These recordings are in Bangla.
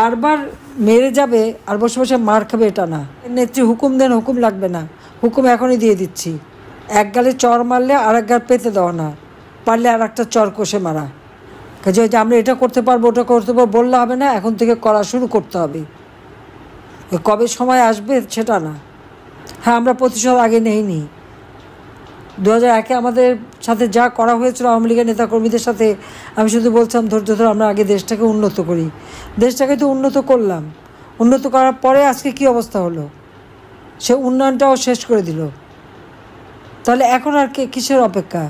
বারবার মেরে যাবে আর বসে বসে মার খাবে এটা না। নেত্রী হুকুম দেন, হুকুম লাগবে না, হুকুম এখনই দিয়ে দিচ্ছি। এক গালে চর মারলে আর এক গাল পেতে দেওয়া না, পারলে আর একটা চর কষে মারা। কাজে যে আমরা এটা করতে পারবো ওটা করতে পারবো বললে হবে না, এখন থেকে করা শুরু করতে হবে। কবে সময় আসবে সেটা না। হ্যাঁ, আমরা প্রতিশোধ আগে নেইনি। 2001-এ আমাদের সাথে যা করা হয়েছিল আওয়ামী লীগের নেতাকর্মীদের সাথে, আমি শুধু বলছিলাম ধৈর্য ধরে আমরা আগে দেশটাকে উন্নত করি। দেশটাকে তো উন্নত করলাম, উন্নত করার পরে আজকে কী অবস্থা হলো, সে উন্নয়নটাও শেষ করে দিল। তাহলে এখন আর কিসের অপেক্ষা?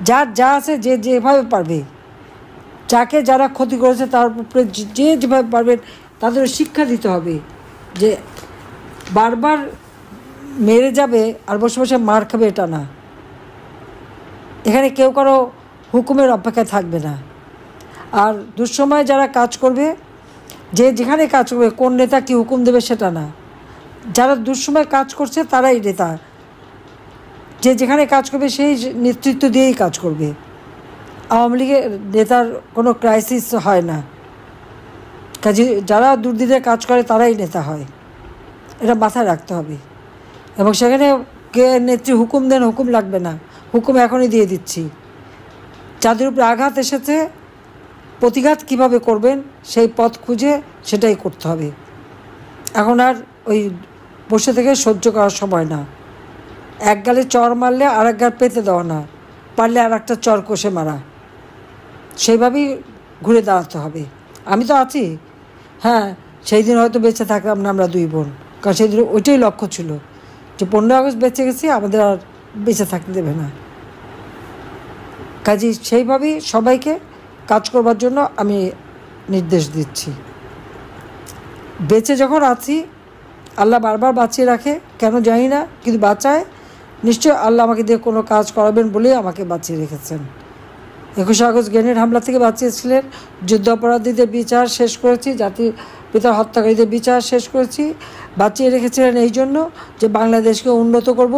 যার যা আছে যে যেভাবে পারবে, যাকে যারা ক্ষতি করেছে তার উপরে যে যেভাবে পারবেন তাদের শিক্ষা দিতে হবে যে বারবার মেরে যাবে আর বসে বসে মার খাবে এটা না। এখানে কেউ কারো হুকুমের অপেক্ষায় থাকবে না। আর দুঃসময় যারা কাজ করবে, যে যেখানে কাজ করবে, কোন নেতা কী হুকুম দেবে সেটা না। যারা দুঃসময় কাজ করছে তারাই নেতা, যে যেখানে কাজ করবে সেই নেতৃত্ব দিয়েই কাজ করবে। আওয়ামী লীগের নেতার কোনো ক্রাইসিস হয় না, কাজে যারা দুর্দিনে কাজ করে তারাই নেতা হয়, এটা মাথায় রাখতে হবে। এবং সেখানে কে নেত্রী হুকুম দেন, হুকুম লাগবে না, হুকুম এখনই দিয়ে দিচ্ছি। যাদের উপরে আঘাত এসেছে প্রতিঘাত কিভাবে করবেন সেই পথ খুঁজে সেটাই করতে হবে। এখন আর ওই বসে থেকে সহ্য করার সময় না। এক গালে চর মারলে আর এক গাল পেতে দেওয়া না, পারলে আর একটা চর কষে মারা। সেইভাবেই ঘুরে দাঁড়াতে হবে। আমি তো আছি। হ্যাঁ, সেই দিন হয়তো বেঁচে থাকলাম না আমরা দুই বোন, কারণ সেই দিন ওইটাই লক্ষ্য ছিল যে 15 আগস্ট বেঁচে গেছি, আমাদের আর বেঁচে থাকতে দেবে না। কাজেই সেইভাবেই সবাইকে কাজ করবার জন্য আমি নির্দেশ দিচ্ছি। বেঁচে যখন আছি, আল্লাহ বারবার বাঁচিয়ে রাখে, কেন জানি না, কিন্তু বাঁচায়। নিশ্চয় আল্লাহ আমাকে দিয়ে কোনো কাজ করাবেন বলেই আমাকে বাঁচিয়ে রেখেছেন। 21 আগস্ট গ্রেনেড হামলা থেকে বাঁচিয়েছিলেন, যুদ্ধাপরাধীদের বিচার শেষ করেছি, জাতির পিতার হত্যাকারীদের বিচার শেষ করেছি। বাঁচিয়ে রেখেছিলেন এই জন্য যে বাংলাদেশকে উন্নত করব,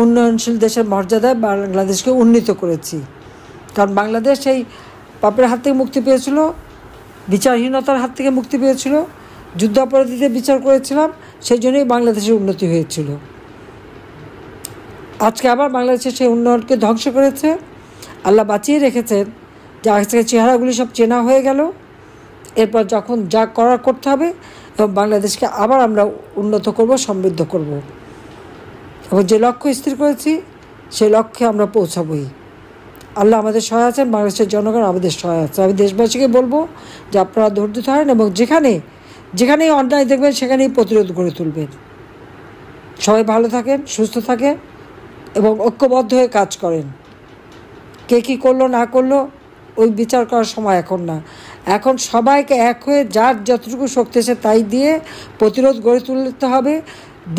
উন্নয়নশীল দেশের মর্যাদায় বাংলাদেশকে উন্নীত করেছি। কারণ বাংলাদেশ সেই পাপের হাত থেকে মুক্তি পেয়েছিল, বিচারহীনতার হাত থেকে মুক্তি পেয়েছিল, যুদ্ধাপরাধীদের বিচার করেছিলাম, সেই জন্যই বাংলাদেশের উন্নতি হয়েছিল। আজকে আবার বাংলাদেশের সেই উন্নয়নকে ধ্বংস করেছে। আল্লাহ বাঁচিয়ে রেখেছেন যে আজকে চেহারাগুলি সব চেনা হয়ে গেল। এরপর যখন যা করার করতে হবে এবং বাংলাদেশকে আবার আমরা উন্নত করব, সমৃদ্ধ করব, এবং যে লক্ষ্য স্থির করেছি সেই লক্ষ্যে আমরা পৌঁছাবই। আল্লাহ আমাদের সহায় আছেন, বাংলাদেশের জনগণ আমাদের সহায় আছে। আমি দেশবাসীকে বলবো যে আপনারা ধৈর্য ধরেন এবং যেখানেই অন্যায় দেখবেন সেখানেই প্রতিরোধ গড়ে তুলবেন। সবাই ভালো থাকেন, সুস্থ থাকেন এবং ঐক্যবদ্ধ হয়ে কাজ করেন। কে কী করলো না করলো ওই বিচার করার সময় এখন না। এখন সবাইকে এক হয়ে যার যতটুকু শক্তি আছে তাই দিয়ে প্রতিরোধ গড়ে তুলতে হবে।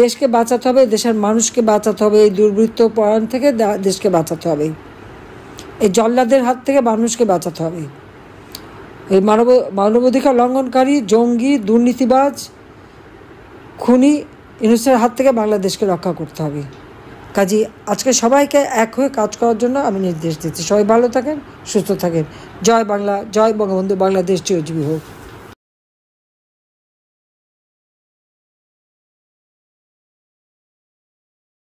দেশকে বাঁচাতে হবে, দেশের মানুষকে বাঁচাতে হবে, এই দুর্বৃত্ত পরায়ণ থেকে দেশকে বাঁচাতে হবে, এই জল্লাদের হাত থেকে মানুষকে বাঁচাতে হবে। এই মানবাধিকার লঙ্ঘনকারী, জঙ্গি, দুর্নীতিবাজ, খুনি ইউনূসের হাত থেকে বাংলাদেশকে রক্ষা করতে হবে। কাজেই আজকে সবাইকে এক হয়ে কাজ করার জন্য আমি নির্দেশ দিচ্ছি। সবাই ভালো থাকেন, সুস্থ থাকেন। জয় বাংলা, জয় বঙ্গবন্ধু, বাংলাদেশ চিরজীবী হোক।